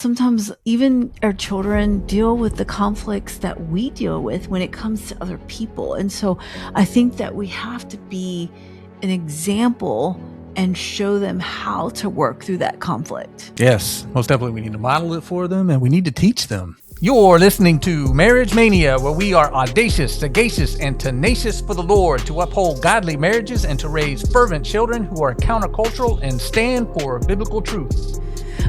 Sometimes even our children deal with the conflicts that we deal with when it comes to other people. And so I think that we have to be an example and show them how to work through that conflict. Yes, most definitely. We need to model it for them and we need to teach them. You're listening to Marriage Mania, where we are audacious, sagacious, and tenacious for the Lord to uphold godly marriages and to raise fervent children who are countercultural and stand for biblical truth.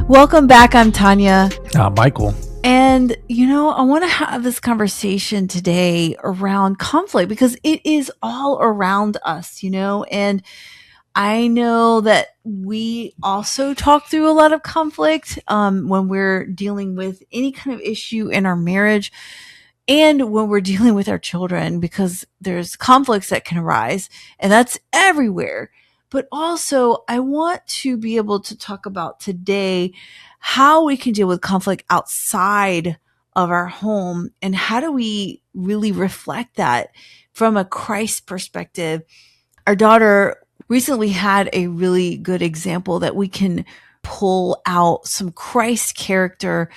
Welcome back. I'm Tania. Michael. And, I want to have this conversation today around conflict because it is all around us, and I know that we also talk through a lot of conflict when we're dealing with any kind of issue in our marriage and when we're dealing with our children, because there's conflicts that can arise, and that's everywhere. But also, I want to be able to talk about today how we can deal with conflict outside of our home and how do we really reflect that from a Christ perspective. Our daughter recently had a really good example that we can pull out some Christ character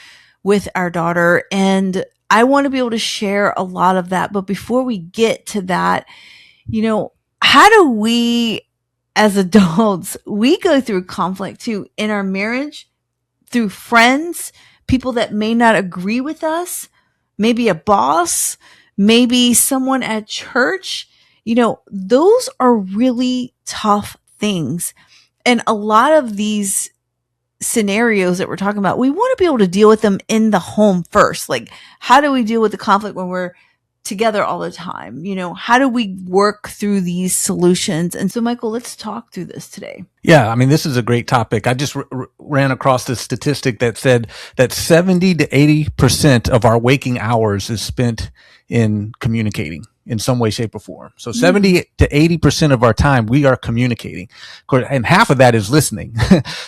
with our daughter. And I want to be able to share a lot of that. But before we get to that, how do we, as adults, we go through conflict too in our marriage, through friends, people that may not agree with us, maybe a boss, maybe someone at church. Those are really tough things. And a lot of these scenarios that we're talking about, we want to be able to deal with them in the home first. Like, how do we deal with the conflict when we're together all the time? How do we work through these solutions? And so, Michael, let's talk through this today. Yeah, this is a great topic. I just ran across this statistic that said that 70 to 80% of our waking hours is spent in communicating in some way, shape, or form. So 70 to 80% of our time, we are communicating. And half of that is listening.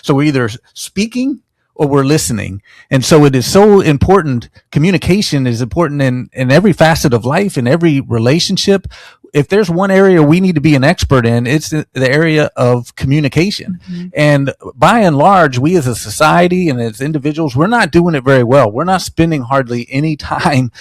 So we're either speaking or we're listening. And so it is so important. Communication is important in every facet of life, in every relationship. If there's one area we need to be an expert in, it's the area of communication. Mm-hmm. And by and large, we as a society and as individuals, we're not doing it very well. We're not spending hardly any time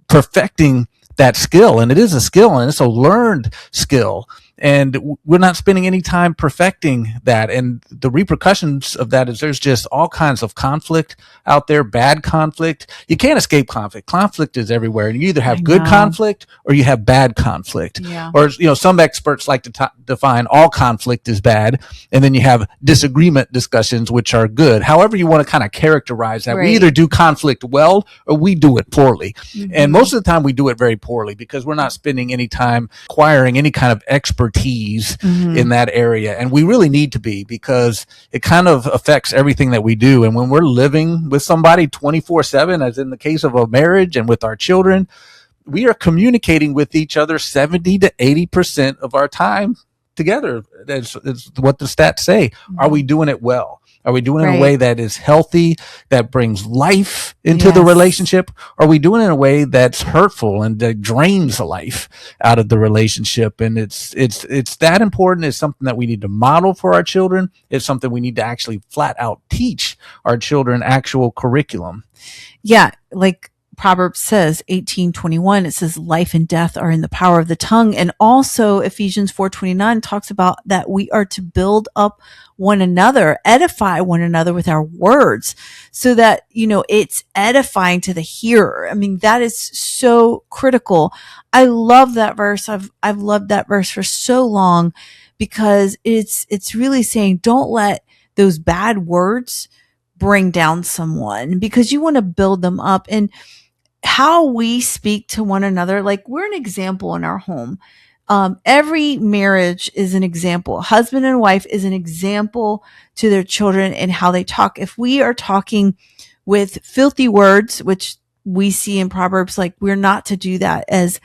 perfecting that skill. And it is a skill, and it's a learned skill. And we're not spending any time perfecting that. And the repercussions of that is there's just all kinds of conflict out there, bad conflict. You can't escape conflict. Conflict is everywhere. And you either have good conflict or you have bad conflict. Yeah. Or, some experts like to define all conflict as bad. And then you have disagreement discussions, which are good. However you want to kind of characterize that. Right. We either do conflict well or we do it poorly. Mm-hmm. And most of the time we do it very poorly because we're not spending any time acquiring any kind of expertise in that area. And we really need to be, because it kind of affects everything that we do. And when we're living with somebody 24/7, as in the case of a marriage and with our children, we are communicating with each other 70 to 80% of our time together. That's what the stats say. Are we doing it well? Are we doing it in a way that is healthy, that brings life into the relationship? Or are we doing it in a way that's hurtful and that drains the life out of the relationship? And it's that important. It's something that we need to model for our children. It's something we need to actually flat out teach our children actual curriculum. Yeah, like Proverbs says, 18:21, it says life and death are in the power of the tongue. And also Ephesians 4:29 talks about that we are to build up one another, edify one another with our words, so that, it's edifying to the hearer. That is so critical. I love that verse. I've loved that verse for so long, because it's really saying, don't let those bad words bring down someone, because you want to build them up. And how we speak to one another, like, we're an example in our home. Every marriage is an example. Husband and wife is an example to their children in how they talk. If we are talking with filthy words, which we see in Proverbs, like, we're not to do that as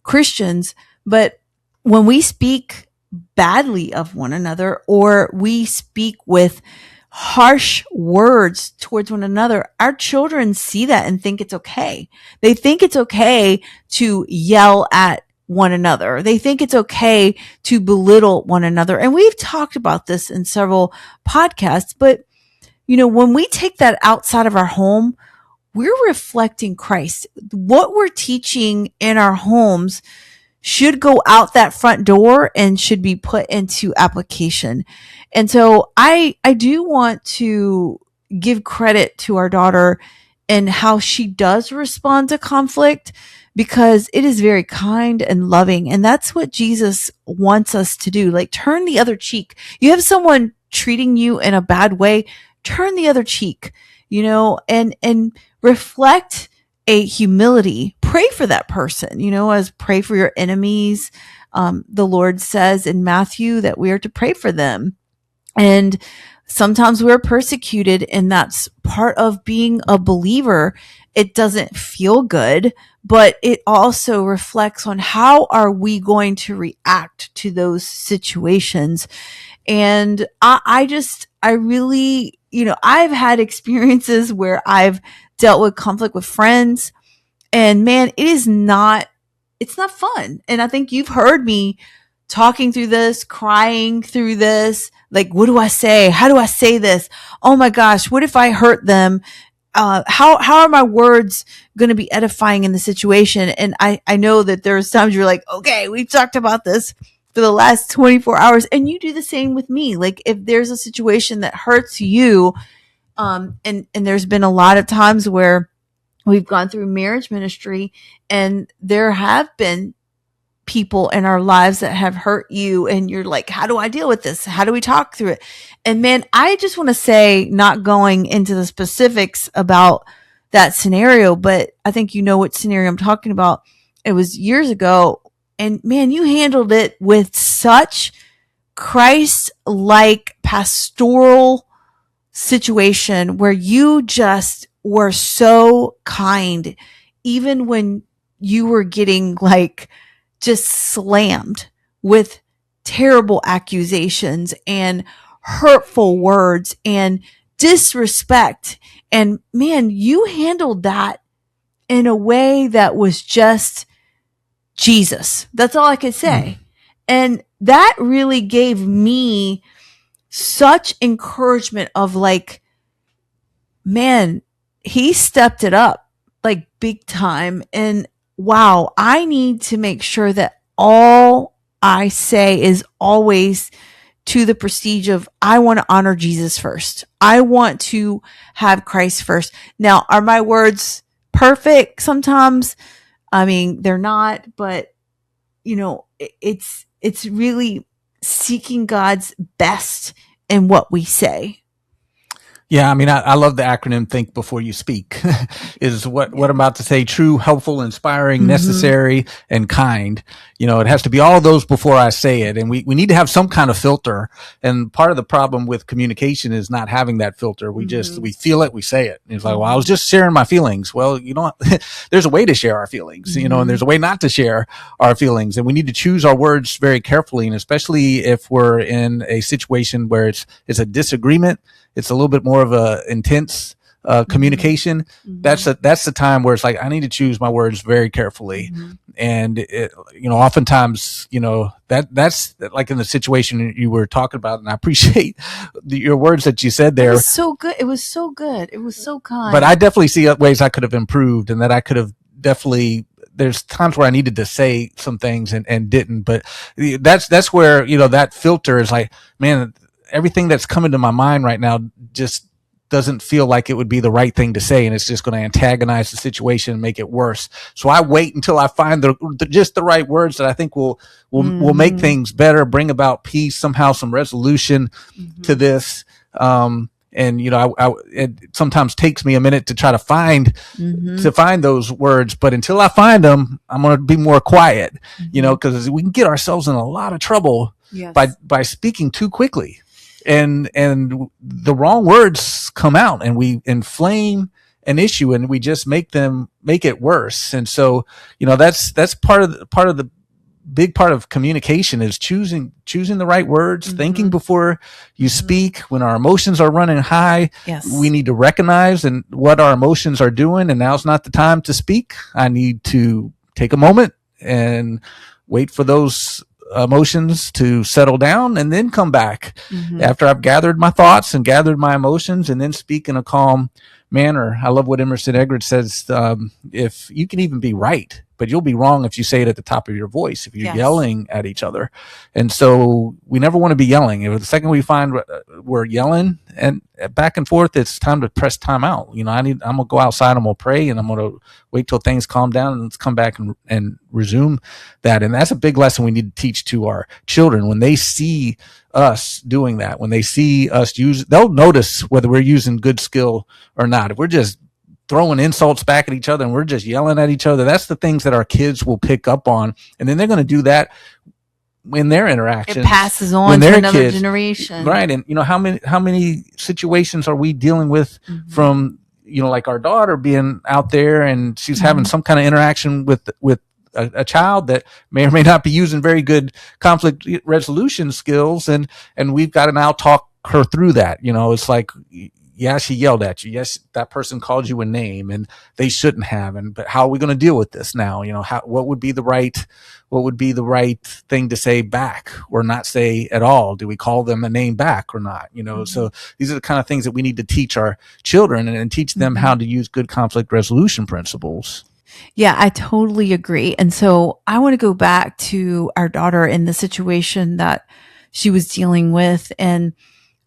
Christians. But when we speak badly of one another, or we speak with harsh words towards one another, our children see that and think it's okay. They think it's okay to yell at one another. They think it's okay to belittle one another. And we've talked about this in several podcasts, but when we take that outside of our home, we're reflecting Christ. What we're teaching in our homes should go out that front door and should be put into application. And so I do want to give credit to our daughter and how she does respond to conflict, because it is very kind and loving. And that's what Jesus wants us to do. Like, turn the other cheek. You have someone treating you in a bad way, turn the other cheek, and reflect a humility. Pray for that person, as pray for your enemies. The Lord says in Matthew that we are to pray for them. And sometimes we're persecuted, and that's part of being a believer. It doesn't feel good, but it also reflects on how are we going to react to those situations. And I really, I've had experiences where I've dealt with conflict with friends, and man, it's not fun. And I think you've heard me talking through this, crying through this. Like, what do I say? How do I say this? Oh my gosh, what if I hurt them? How are my words going to be edifying in the situation? And I know that there's times you're like, okay, we've talked about this for the last 24 hours. And you do the same with me. Like, if there's a situation that hurts you, and there's been a lot of times where we've gone through marriage ministry, and there have been people in our lives that have hurt you, and you're like, how do I deal with this? How do we talk through it? And man, I just want to say, not going into the specifics about that scenario, but I think you know what scenario I'm talking about. It was years ago, and man, you handled it with such Christ-like pastoral situation where you just were so kind, even when you were getting like just slammed with terrible accusations and hurtful words and disrespect. And man, you handled that in a way that was just Jesus. That's all I could say. And that really gave me such encouragement of like, man, he stepped it up like big time. And wow, I need to make sure that all I say is always to the prestige of, I want to honor Jesus first. I want to have Christ first. Now, are my words perfect sometimes? I mean, they're not, but it's really seeking God's best in what we say. Yeah, I mean, I love the acronym Think Before You Speak. Is what I'm about to say: true, helpful, inspiring, necessary, and kind. It has to be all of those before I say it. And we need to have some kind of filter. And part of the problem with communication is not having that filter. We feel it, we say it. It's like, well, I was just sharing my feelings. Well, there's a way to share our feelings, and there's a way not to share our feelings. And we need to choose our words very carefully. And especially if we're in a situation where it's a disagreement, it's a little bit more of a intense communication. That's the time where it's like, I need to choose my words very carefully. And oftentimes, that's like in the situation you were talking about. And I appreciate your words that you said there. It was so good. It was so good. It was so kind. But I definitely see ways I could have improved, and that I could have definitely, there's times where I needed to say some things and didn't. But that's where, that filter is like, man, everything that's coming to my mind right now just doesn't feel like it would be the right thing to say, and it's just going to antagonize the situation and make it worse. So I wait until I find just the right words that I think will make things better, bring about peace, somehow some resolution to this. And it sometimes takes me a minute to try to find those words, but until I find them, I'm going to be more quiet, because we can get ourselves in a lot of trouble by speaking too quickly. And the wrong words come out, and we inflame an issue, and we just make it worse. And so, that's part of the big part of communication is choosing the right words, thinking before you speak. When our emotions are running high, we need to recognize what our emotions are doing. And now's not the time to speak. I need to take a moment and wait for those emotions to settle down and then come back Mm-hmm. after I've gathered my thoughts and gathered my emotions and then speak in a calm manner. I love what Emerson Eggert says. If you can even be right, but you'll be wrong if you say it at the top of your voice, if you're Yes. yelling at each other. And so we never want to be yelling. If the second we find we're yelling and back and forth, it's time to press time out. I'm going to go outside, I'm going to pray, and I'm going to wait till things calm down and let's come back and resume that. And that's a big lesson we need to teach to our children. When they see us doing that, when they see us they'll notice whether we're using good skill or not. If we're just throwing insults back at each other and we're just yelling at each other, that's the things that our kids will pick up on. And then they're going to do that in their interactions. It passes on to another generation. Right. And how many situations are we dealing with from, like our daughter being out there and she's having some kind of interaction with a child that may or may not be using very good conflict resolution skills. And we've got to now talk her through that. It's like, yeah, she yelled at you. Yes, that person called you a name and they shouldn't have. But how are we going to deal with this now? What would be the right thing to say back or not say at all? Do we call them a name back or not? So these are the kind of things that we need to teach our children and teach them how to use good conflict resolution principles. Yeah, I totally agree. And so I want to go back to our daughter in the situation that she was dealing with, and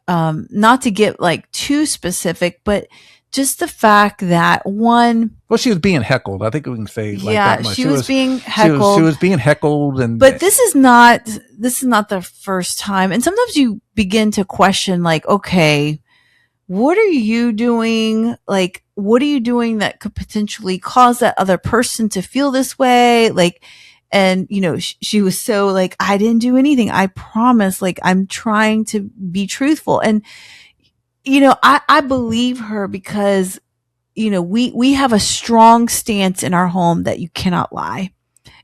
not to get like too specific, but just the fact that she was being heckled. I think we can say like that much. She was being heckled. She was being heckled, but this is not the first time. And sometimes you begin to question, like, okay, what are you doing? Like, what are you doing that could potentially cause that other person to feel this way? Like, and, she was so like, I didn't do anything. I promise. Like, I'm trying to be truthful. And, I believe her because, we have a strong stance in our home that you cannot lie.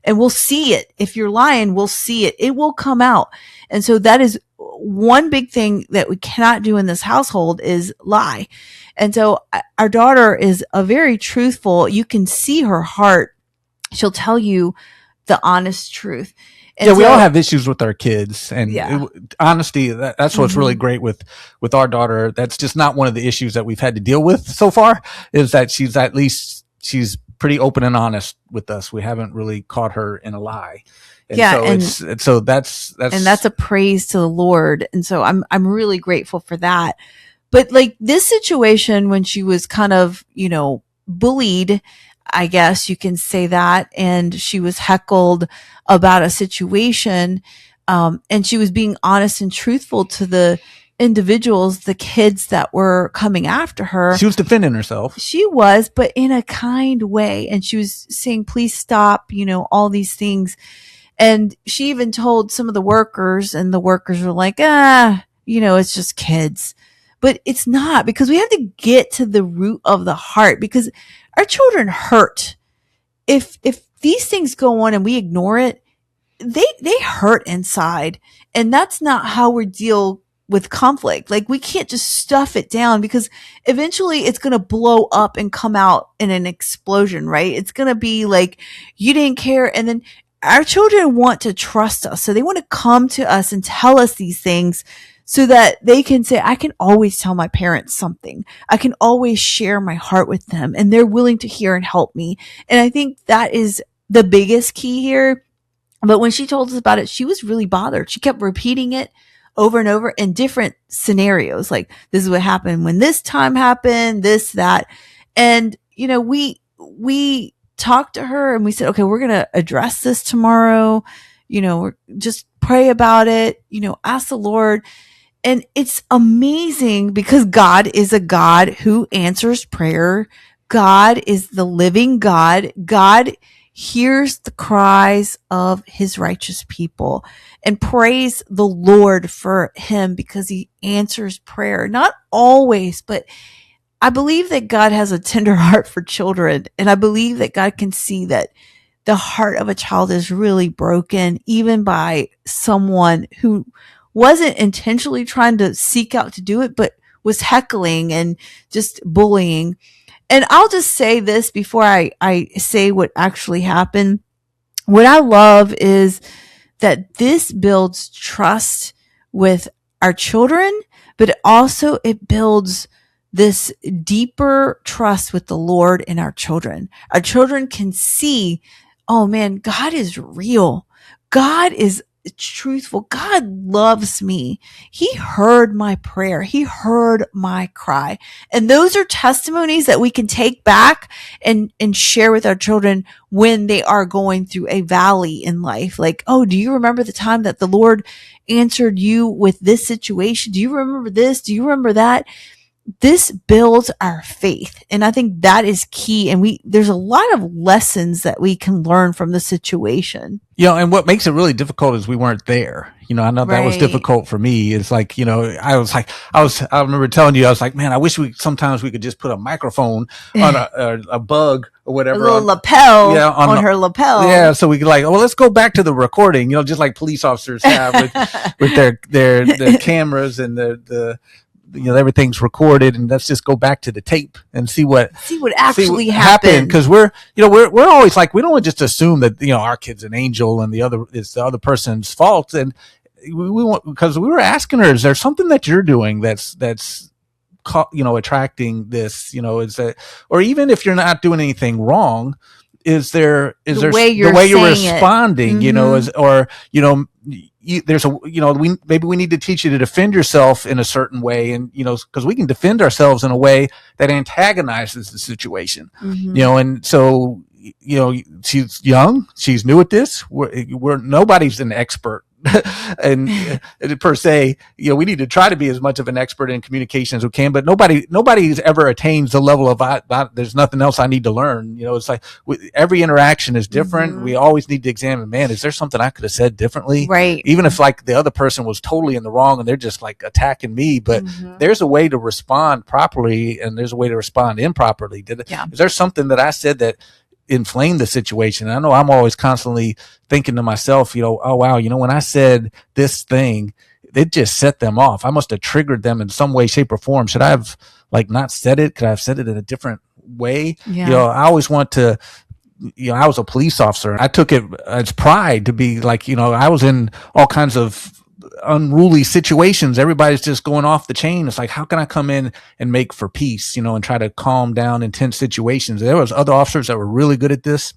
And we'll see it. If you're lying, we'll see it. It will come out. And so that is one big thing that we cannot do in this household is lie. And so our daughter is a very truthful, you can see her heart. She'll tell you the honest truth. And we all have issues with our kids, and honesty, that's what's really great with our daughter. That's just not one of the issues that we've had to deal with so far, is that she's pretty open and honest with us. We haven't really caught her in a lie. And so that's a praise to the Lord. And so I'm really grateful for that. But like this situation when she was kind of, bullied, I guess you can say that, and she was heckled about a situation, and she was being honest and truthful to the individuals, the kids that were coming after her. She was defending herself. She was, but in a kind way. And she was saying, please stop, all these things. And she even told some of the workers, and the workers were like, it's just kids. But it's not, because we have to get to the root of the heart, because our children hurt. If these things go on and we ignore it, they hurt inside. And that's not how we deal with conflict. Like, we can't just stuff it down, because eventually it's going to blow up and come out in an explosion, right? It's going to be like, you didn't care. And then our children want to trust us. So they want to come to us and tell us these things so that they can say, I can always tell my parents something. I can always share my heart with them, and they're willing to hear and help me. And I think that is the biggest key here. But when she told us about it, she was really bothered. She kept repeating it over and over in different scenarios. Like, this is what happened when this time happened, this, that. And, we talked to her and we said, okay, we're going to address this tomorrow. We're just pray about it, ask the Lord. And it's amazing, because God is a God who answers prayer. God is the living God. God hears the cries of his righteous people, and praise the Lord for him, because he answers prayer. Not always, but I believe that God has a tender heart for children. And I believe that God can see that the heart of a child is really broken, even by someone who wasn't intentionally trying to seek out to do it, but was heckling and just bullying. And I'll just say this before I say what actually happened. What I love is that this builds trust with our children, but also it builds this deeper trust with the Lord in our children. Our children can see, oh man, God is real. God is truthful. God loves me. He heard my prayer. He heard my cry. And those are testimonies that we can take back and share with our children when they are going through a valley in life. Like, oh, do you remember the time that the Lord answered you with this situation? Do you remember this? Do you remember that? This builds our faith. And I think that is key. And there's a lot of lessons that we can learn from the situation. And what makes it really difficult is we weren't there. I know that was difficult for me. It's like, I remember telling you, I was like, man, I wish sometimes we could just put a microphone on a bug or whatever. A little lapel on her lapel. Yeah. So we could let's go back to the recording, just like police officers have with their cameras and the everything's recorded, and let's just go back to the tape and see what actually happened. Because we're always like, we don't just assume that our kid's an angel and it's the other person's fault. And we want, because we were asking her, is there something that you're doing that's attracting this? Is that, or even if you're not doing anything wrong, is there the way you're responding? Maybe we need to teach you to defend yourself in a certain way, and because we can defend ourselves in a way that antagonizes the situation. And so she's young, she's new at this. Nobody's an expert. and per se, we need to try to be as much of an expert in communication as we can, but nobody's ever attains the level of there's nothing else I need to learn. It's like every interaction is different. We always need to examine, man, is there something I could have said differently? Right. Even if like the other person was totally in the wrong and they're just like attacking me, but there's a way to respond properly and there's a way to respond improperly. Is there something that I said that inflame the situation? I know I'm always constantly thinking to myself, oh wow, when I said this thing, it just set them off. I must have triggered them in some way, shape, or form. Should I have not said it? Could I have said it in a different way? I always want to, I was a police officer. I took it as pride to be like, I was in all kinds of unruly situations. Everybody's just going off the chain. It's like, how can I come in and make for peace, and try to calm down intense situations? There was other officers that were really good at this,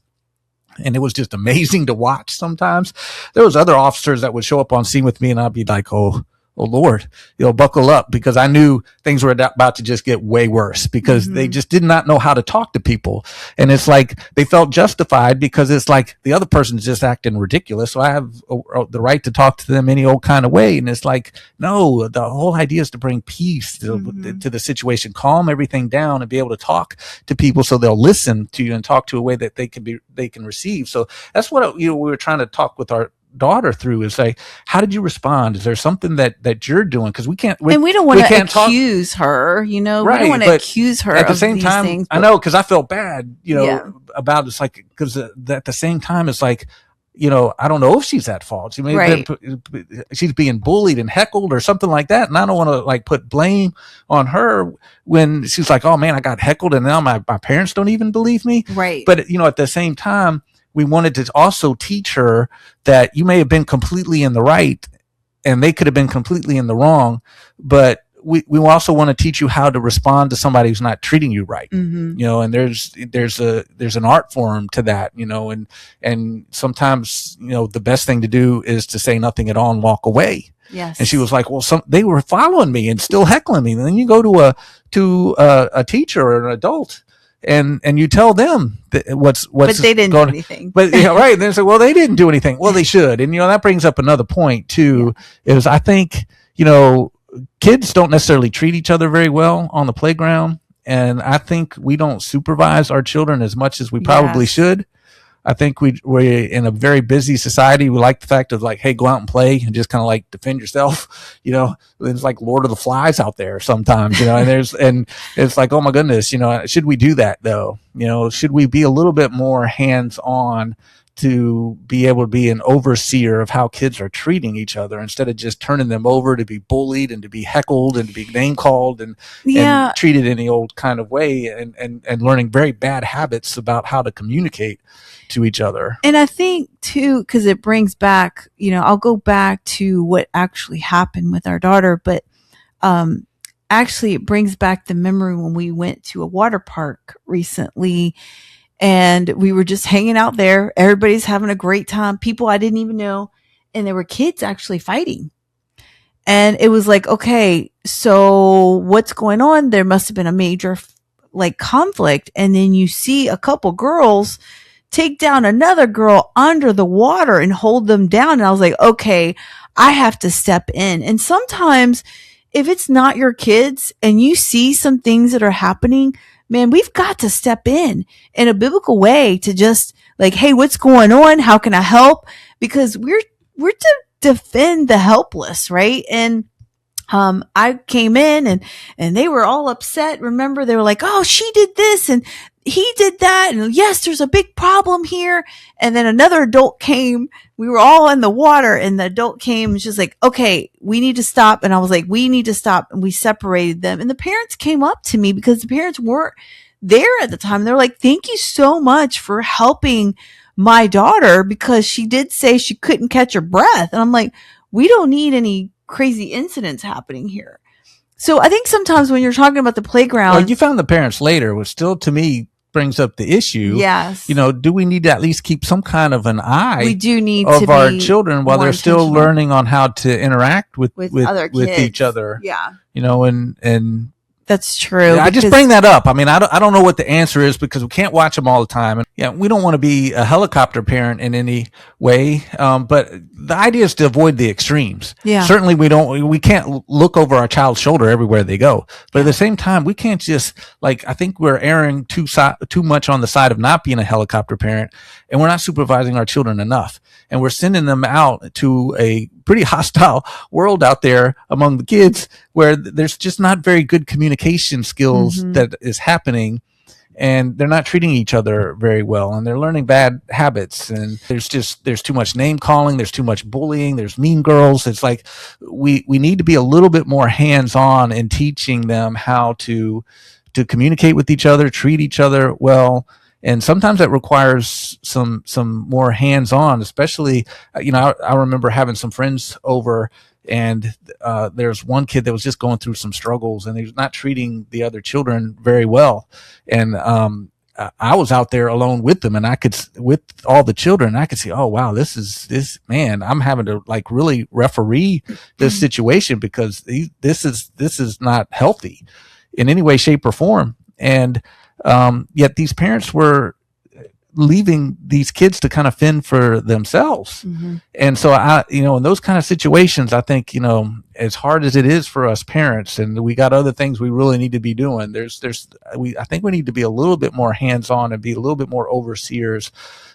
and it was just amazing to watch. Sometimes there was other officers that would show up on scene with me and I'd be like, oh Lord, buckle up, because I knew things were about to just get way worse, because they just did not know how to talk to people. And it's like, they felt justified because it's like the other person's just acting ridiculous. So I have the right to talk to them any old kind of way. And it's like, no, the whole idea is to bring peace to the situation, calm everything down and be able to talk to people so they'll listen to you and talk to a way that they can receive. So that's what, we were trying to talk with our daughter through, is like, how did you respond? Is there something that you're doing? Because we can't, and we don't want to accuse her, right, we don't want to accuse her at the same time things, I know, because I felt bad about, it's like, because at the same time it's like, I don't know if she's at fault. She may she's being bullied and heckled or something like that, and I don't want to put blame on her when she's like, oh man, I got heckled and now my parents don't even believe me. Right. But at the same time, we wanted to also teach her that you may have been completely in the right and they could have been completely in the wrong, but we also want to teach you how to respond to somebody who's not treating you right. And there's an art form to that, and sometimes, the best thing to do is to say nothing at all and walk away. Yes. And she was like, well, they were following me and still heckling me. And then you go to a teacher or an adult, and you tell them what's but they didn't do anything. But right. And they say, well, they didn't do anything. Well, they should. And that brings up another point too, is I think, kids don't necessarily treat each other very well on the playground. And I think we don't supervise our children as much as we probably should. I think we're in a very busy society. We like the fact of like, hey, go out and play and just kind of like defend yourself. It's like Lord of the Flies out there sometimes, and it's like, oh my goodness, should we do that though? Should we be a little bit more hands on to be able to be an overseer of how kids are treating each other instead of just turning them over to be bullied and to be heckled and to be name called and treated any old kind of way, and learning very bad habits about how to communicate to each other. And I think too, because it brings back, I'll go back to what actually happened with our daughter, but actually it brings back the memory when we went to a water park recently. And we were just hanging out there. Everybody's having a great time. People I didn't even know. And there were kids actually fighting. And it was like, okay, so what's going on? There must have been a major conflict. And then you see a couple girls take down another girl under the water and hold them down. And I was like, okay, I have to step in. And sometimes if it's not your kids and you see some things that are happening, man, we've got to step in a biblical way to just hey, what's going on? How can I help? Because we're to defend the helpless, right? And I came in and they were all upset. Remember, they were like, oh, she did this and he did that. And yes, there's a big problem here. And then another adult came. We were all in the water and the adult came and she's like, okay, we need to stop. And I was like, we need to stop. And we separated them. And the parents came up to me because the parents weren't there at the time. They're like, thank you so much for helping my daughter because she did say she couldn't catch her breath. And I'm like, we don't need any crazy incidents happening here. So I think sometimes when you're talking about the playground, well, you found the parents later, which still to me brings up the issue. Yes. Do we need to at least keep some kind of an eye? We do need of to our children while they're still learning on how to interact with other kids. With each other. Yeah. And that's true. Yeah, I just bring that up. I mean, I don't know what the answer is because we can't watch them all the time. And yeah, we don't want to be a helicopter parent in any way. But the idea is to avoid the extremes. Yeah. Certainly we can't look over our child's shoulder everywhere they go. But at the same time, we can't just I think we're erring too much on the side of not being a helicopter parent, and we're not supervising our children enough. And we're sending them out to a pretty hostile world out there among the kids where there's just not very good communication skills that is happening, and they're not treating each other very well, and they're learning bad habits, and there's too much name calling, there's too much bullying, there's mean girls. It's like we need to be a little bit more hands-on in teaching them how to communicate with each other, treat each other well. And sometimes that requires some more hands-on, especially, I remember having some friends over, and there's one kid that was just going through some struggles, and he was not treating the other children very well. And I was out there alone with them, and with all the children, I could see, oh wow, this man, I'm having to really referee this situation because this is not healthy in any way, shape, or form. And yet these parents were leaving these kids to kind of fend for themselves. And so in those kind of situations, I think, as hard as it is for us parents, and we got other things we really need to be doing, I think we need to be a little bit more hands-on and be a little bit more overseers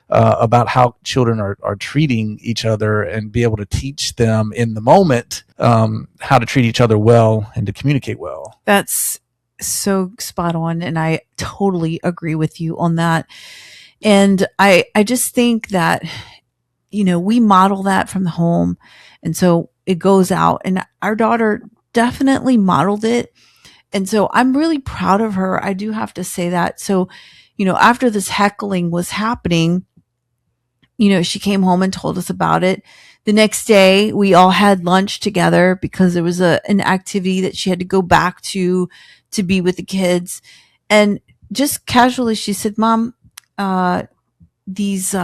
about how children are treating each other, and be able to teach them in the moment how to treat each other well and to communicate well. That's so spot on. And I totally agree with you on that. And I just think that, we model that from the home. And so it goes out, and our daughter definitely modeled it. And so I'm really proud of her. I do have to say that. So, after this heckling was happening, she came home and told us about it. The next day, we all had lunch together because there was an activity that she had to go back to be with the kids. And just casually, she said, Mom, these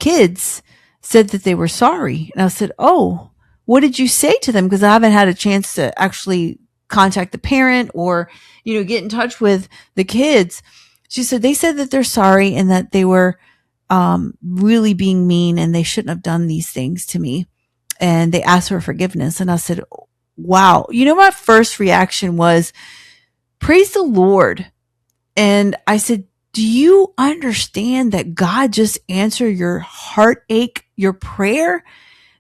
kids said that they were sorry. And I said, oh, what did you say to them? Because I haven't had a chance to actually contact the parent or, get in touch with the kids. She said, they said that they're sorry and that they were really being mean and they shouldn't have done these things to me. And they asked for forgiveness. And I said, wow. My first reaction was, praise the Lord. And I said, do you understand that God just answered your heartache, your prayer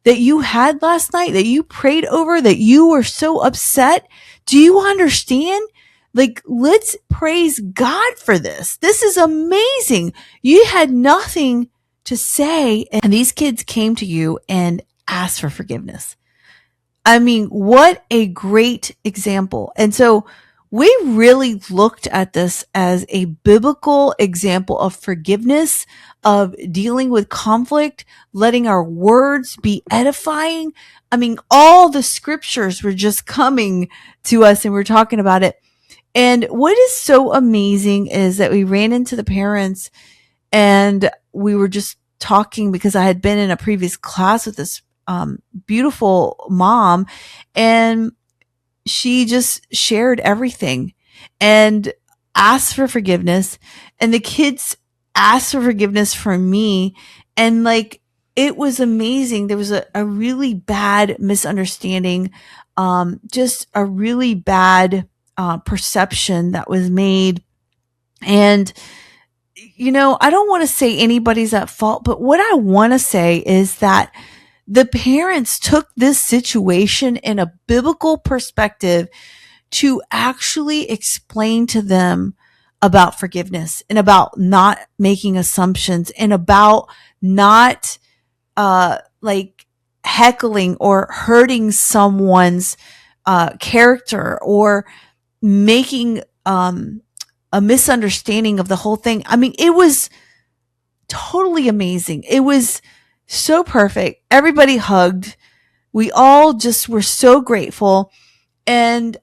that you had last night, that you prayed over, that you were so upset? Do you understand? Let's praise God for this. This is amazing. You had nothing to say, and these kids came to you and asked for forgiveness. I mean, what a great example. And so we really looked at this as a biblical example of forgiveness, of dealing with conflict, letting our words be edifying. I mean, all the scriptures were just coming to us and we're talking about it. And what is so amazing is that we ran into the parents and we were just talking because I had been in a previous class with this beautiful mom, and she just shared everything and asked for forgiveness. And the kids asked for forgiveness from me. And like, it was amazing. There was a really bad misunderstanding, just a really bad perception that was made. And I don't want to say anybody's at fault, but what I want to say is that the parents took this situation in a biblical perspective to actually explain to them about forgiveness and about not making assumptions and about not like heckling or hurting someone's character or making a misunderstanding of the whole thing. I mean, it was totally amazing. It was so perfect. Everybody hugged. We all just were so grateful. And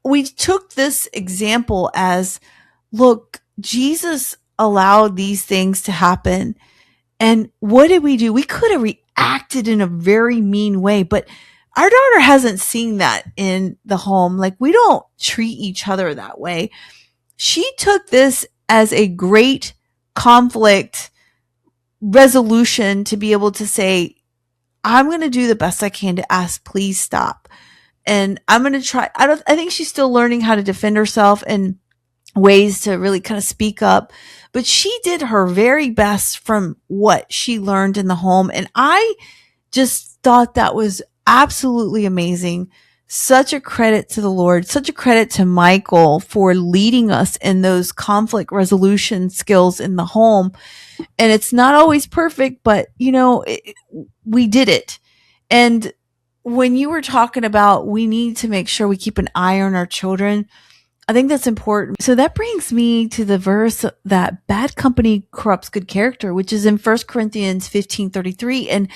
we took this example as, look, Jesus allowed these things to happen. And what did we do? We could have reacted in a very mean way, but our daughter hasn't seen that in the home. Like, we don't treat each other that way. She took this as a great conflict resolution to be able to say, I'm going to do the best I can to ask, please stop. And I'm going to try. I think she's still learning how to defend herself and ways to really kind of speak up, but she did her very best from what she learned in the home. And I just thought that was absolutely amazing. Such a credit to the Lord, such a credit to Michael for leading us in those conflict resolution skills in the home. And it's not always perfect, but we did it. And when you were talking about, we need to make sure we keep an eye on our children, I think that's important. So that brings me to the verse that bad company corrupts good character, which is in 1 Corinthians 15:33. And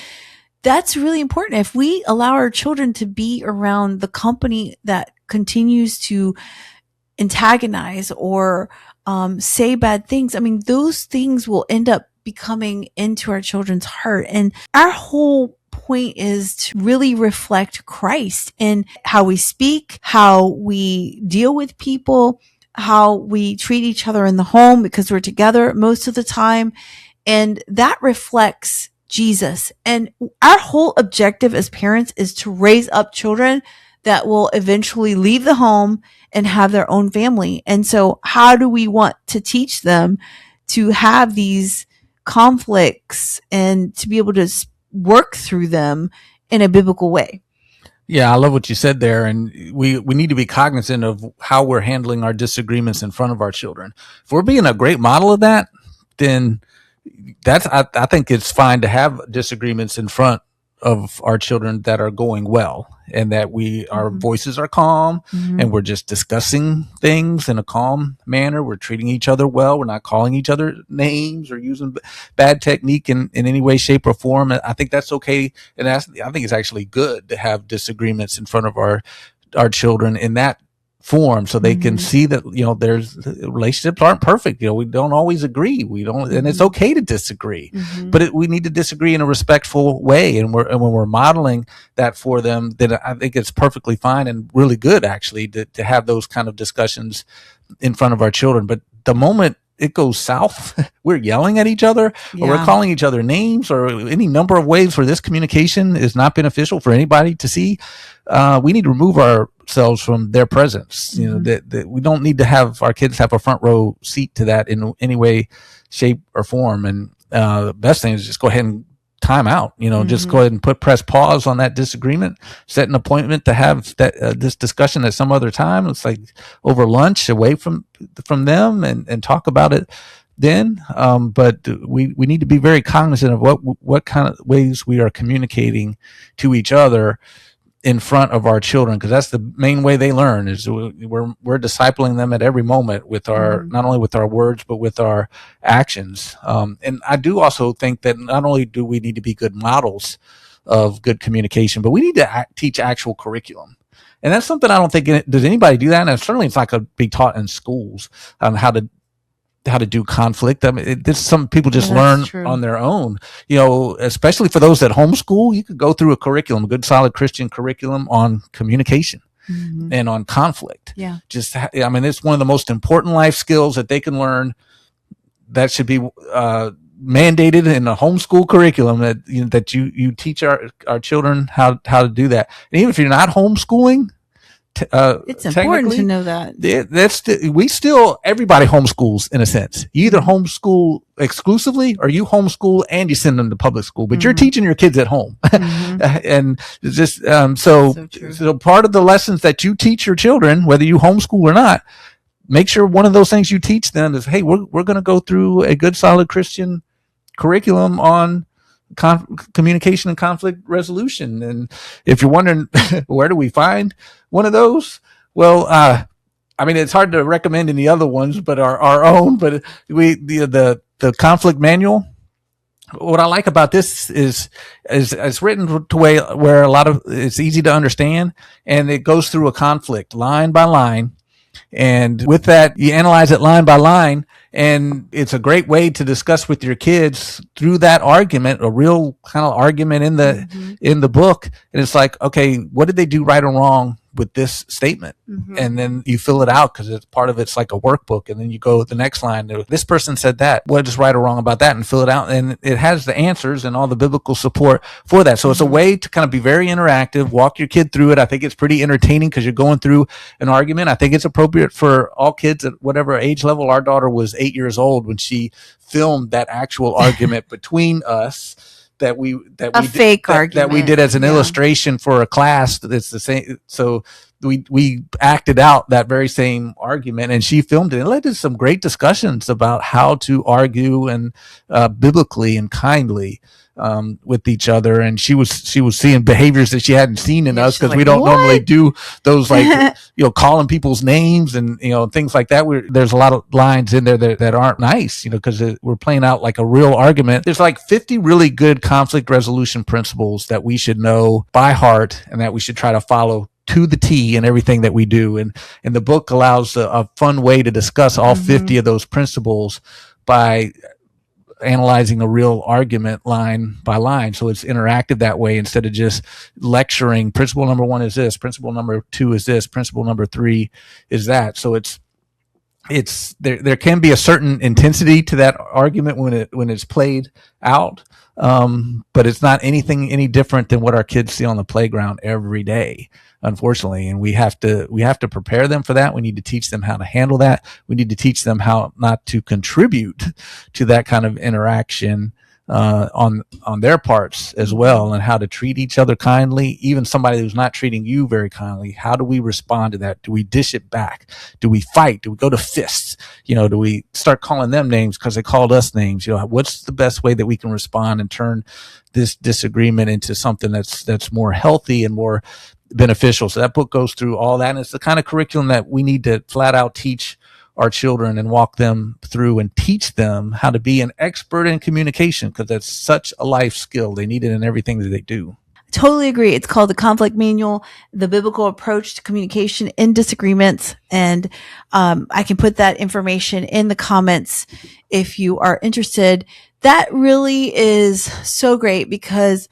that's really important. If we allow our children to be around the company that continues to antagonize or say bad things, I mean, those things will end up becoming into our children's heart. And our whole point is to really reflect Christ in how we speak, how we deal with people, how we treat each other in the home, because we're together most of the time. And that reflects Jesus. And our whole objective as parents is to raise up children that will eventually leave the home and have their own family. And so how do we want to teach them to have these conflicts and to be able to work through them in a biblical way? Yeah, I love what you said there. And we need to be cognizant of how we're handling our disagreements in front of our children. If we're being a great model of that, then I think it's fine to have disagreements in front of our children that are going well, and that our voices are calm, and we're just discussing things in a calm manner. We're treating each other well. We're not calling each other names or using bad technique in any way, shape, or form. I think that's okay. And I think it's actually good to have disagreements in front of our children in that form, so they can see that there's relationships aren't perfect. We don't always agree. We don't, and it's okay to disagree. But we need to disagree in a respectful way. And when we're modeling that for them, then I think it's perfectly fine and really good actually to have those kind of discussions in front of our children. But the moment it goes south, we're yelling at each other, or we're calling each other names, or any number of ways where this communication is not beneficial for anybody to see. We need to remove ourselves from their presence. That we don't need to have our kids have a front row seat to that in any way, shape, or form. And the best thing is just go ahead and time out. Just go ahead and press pause on that disagreement, set an appointment to have this discussion at some other time. It's like over lunch, away from them, and talk about it then, but we need to be very cognizant of what kind of ways we are communicating to each other in front of our children, because that's the main way they learn. Is we're discipling them at every moment with our not only with our words but with our actions. And I do also think that not only do we need to be good models of good communication, but we need to teach actual curriculum. And that's something I don't think does anybody do that. And certainly it's not going to be taught in schools on how to do conflict. I mean, this some people just learn on their own, especially for those that homeschool. You could go through a curriculum, a good solid Christian curriculum on communication and on conflict. Yeah. It's one of the most important life skills that they can learn. That should be mandated in a homeschool curriculum, that you teach our children how to do that. And even if you're not homeschooling, it's important to know that. Everybody homeschools in a sense. You either homeschool exclusively or you homeschool and you send them to public school, but you're teaching your kids at home. And just, so part of the lessons that you teach your children, whether you homeschool or not, make sure one of those things you teach them is, hey, we're going to go through a good solid Christian curriculum on communication and conflict resolution. And if you're wondering where do we find one of those, well, it's hard to recommend any other ones but our own. But the conflict manual, what I like about this is it's written to where a lot of it's easy to understand, and it goes through a conflict line by line. And with that, you analyze it line by line, and it's a great way to discuss with your kids through that argument, a real kind of argument in the book. And it's like, okay, what did they do right or wrong with this statement? And then you fill it out because it's part of it's like a workbook. And then you go the next line, this person said that, what is right or wrong about that, and fill it out. And it has the answers and all the biblical support for that. So it's a way to kind of be very interactive, walk your kid through it. I think it's pretty entertaining because you're going through an argument. I think it's appropriate for all kids at whatever age level. Our daughter was 8 years old when she filmed that actual argument between us. That we did as an illustration for a class. It's the same. So we acted out that very same argument, and she filmed it. It led to some great discussions about how to argue and biblically and kindly with each other. And she was seeing behaviors that she hadn't seen in us, because we don't normally do those, like calling people's names and things like that. There's a lot of lines in there that aren't nice, because we're playing out like a real argument. There's like 50 really good conflict resolution principles that we should know by heart and that we should try to follow to the T in everything that we do. And the book allows a fun way to discuss all 50 of those principles by analyzing a real argument line by line. So it's interactive that way, instead of just lecturing. Principle number 1 is this, principle number 2 is this, principle number 3 is that. So it's there can be a certain intensity to that argument when it's played out. But it's not anything any different than what our kids see on the playground every day, unfortunately. And we have to prepare them for that. We need to teach them how to handle that. We need to teach them how not to contribute to that kind of interaction on their parts as well, and how to treat each other kindly, even somebody who's not treating you very kindly. How do we respond to that? Do we dish it back? Do we fight? Do we go to fists? Do we start calling them names because they called us names? What's the best way that we can respond and turn this disagreement into something that's more healthy and more beneficial? So that book goes through all that, and it's the kind of curriculum that we need to flat out teach our children and walk them through and teach them how to be an expert in communication, because that's such a life skill. They need it in everything that they do. Totally agree. It's called The Conflict Manual, The Biblical Approach to Communication in Disagreements. And I can put that information in the comments if you are interested. That really is so great, because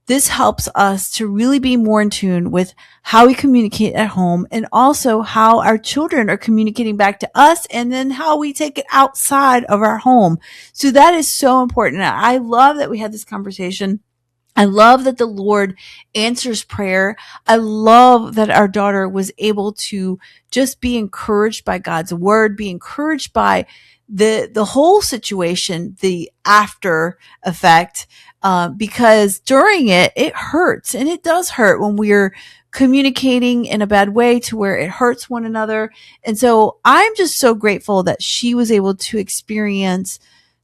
this helps us to really be more in tune with how we communicate at home, and also how our children are communicating back to us, and then how we take it outside of our home. So that is so important. I love that we had this conversation. I love that the Lord answers prayer. I love that our daughter was able to just be encouraged by God's word, be encouraged by the whole situation, the after effect, because during it hurts, and it does hurt when we're communicating in a bad way to where it hurts one another. And so I'm just so grateful that she was able to experience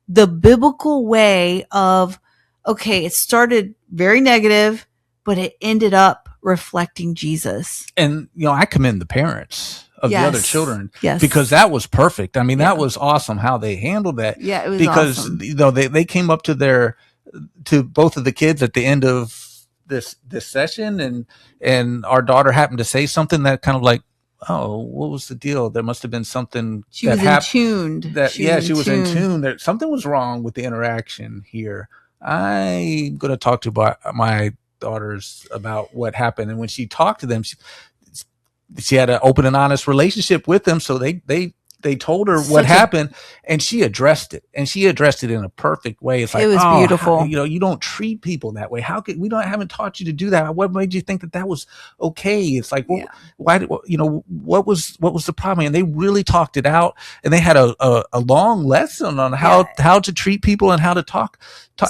the biblical way of, okay, it started very negative, but it ended up reflecting Jesus. And, I commend the parents of the other children, Yes. because that was perfect. I mean, that was awesome how they handled that. Yeah, it was because awesome. They came up to both of the kids at the end of this session, and our daughter happened to say something that kind of like, oh, what was the deal? There must have been something she was in tuned. She was in tune. That something was wrong with the interaction here. I'm going to talk to my daughters about what happened. And when she talked to them, she had an open and honest relationship with them. So they told her what happened, and she addressed it, in a perfect way. It's like, it was beautiful. You don't treat people that way. How could haven't taught you to do that? What made you think that was okay? It's like, well, why did, what was the problem? And they really talked it out, and they had a long lesson on how to treat people and how to talk.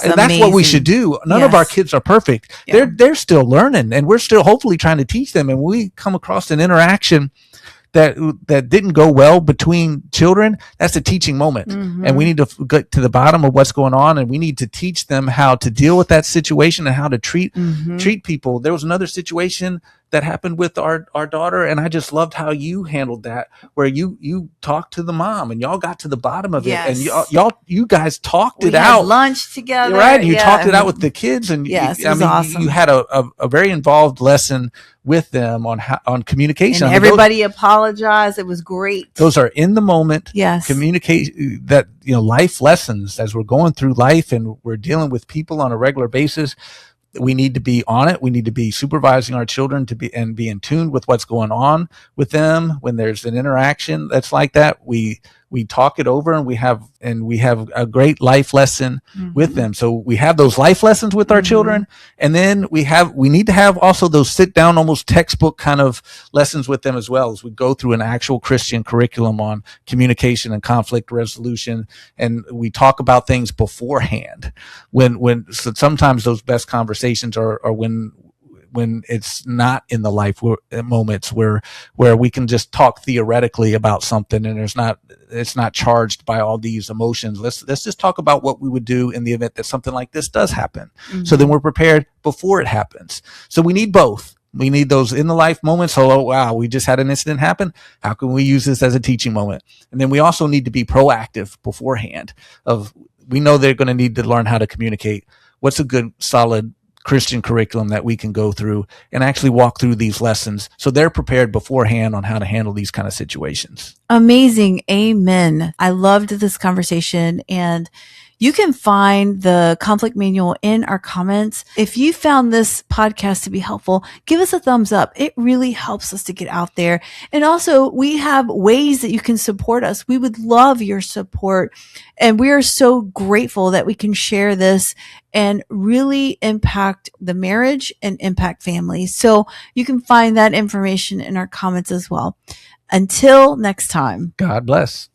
And that's what we should do. None of our kids are perfect. They're still learning, and we're still hopefully trying to teach them. And when we come across an interaction that didn't go well between children, that's a teaching moment. Mm-hmm. And we need to get to the bottom of what's going on, and we need to teach them how to deal with that situation and how to treat people. There was another situation that happened with our daughter, and I just loved how you handled that, where you talked to the mom and y'all got to the bottom of it, and you guys talked it out. Lunch together, right? And you talked it out with the kids, and it was awesome. You had a very involved lesson with them on communication. And everybody apologized. It was great. Those are in the moment. Yes. Communicate that, life lessons as we're going through life and we're dealing with people on a regular basis. We need to be on it. We need to be supervising our children be in tune with what's going on with them. When there's an interaction that's like that, we talk it over, and we have a great life lesson with them. So we have those life lessons with our children, and then we need to have also those sit down, almost textbook kind of lessons with them as well, as we go through an actual Christian curriculum on communication and conflict resolution, and we talk about things beforehand. So sometimes those best conversations are when it's not in the life moments where we can just talk theoretically about something, and it's not charged by all these emotions. Let's just talk about what we would do in the event that something like this does happen. So then we're prepared before it happens. So we need both. We need those in the life moments. Oh, wow, we just had an incident happen. How can we use this as a teaching moment? And then we also need to be proactive beforehand. We know they're going to need to learn how to communicate. What's a good, solid Christian curriculum that we can go through and actually walk through these lessons so they're prepared beforehand on how to handle these kind of situations. Amazing. Amen. I loved this conversation, and you can find the conflict manual in our comments. If you found this podcast to be helpful, give us a thumbs up. It really helps us to get out there. And also, we have ways that you can support us. We would love your support. And we are so grateful that we can share this and really impact the marriage and impact families. So you can find that information in our comments as well. Until next time. God bless.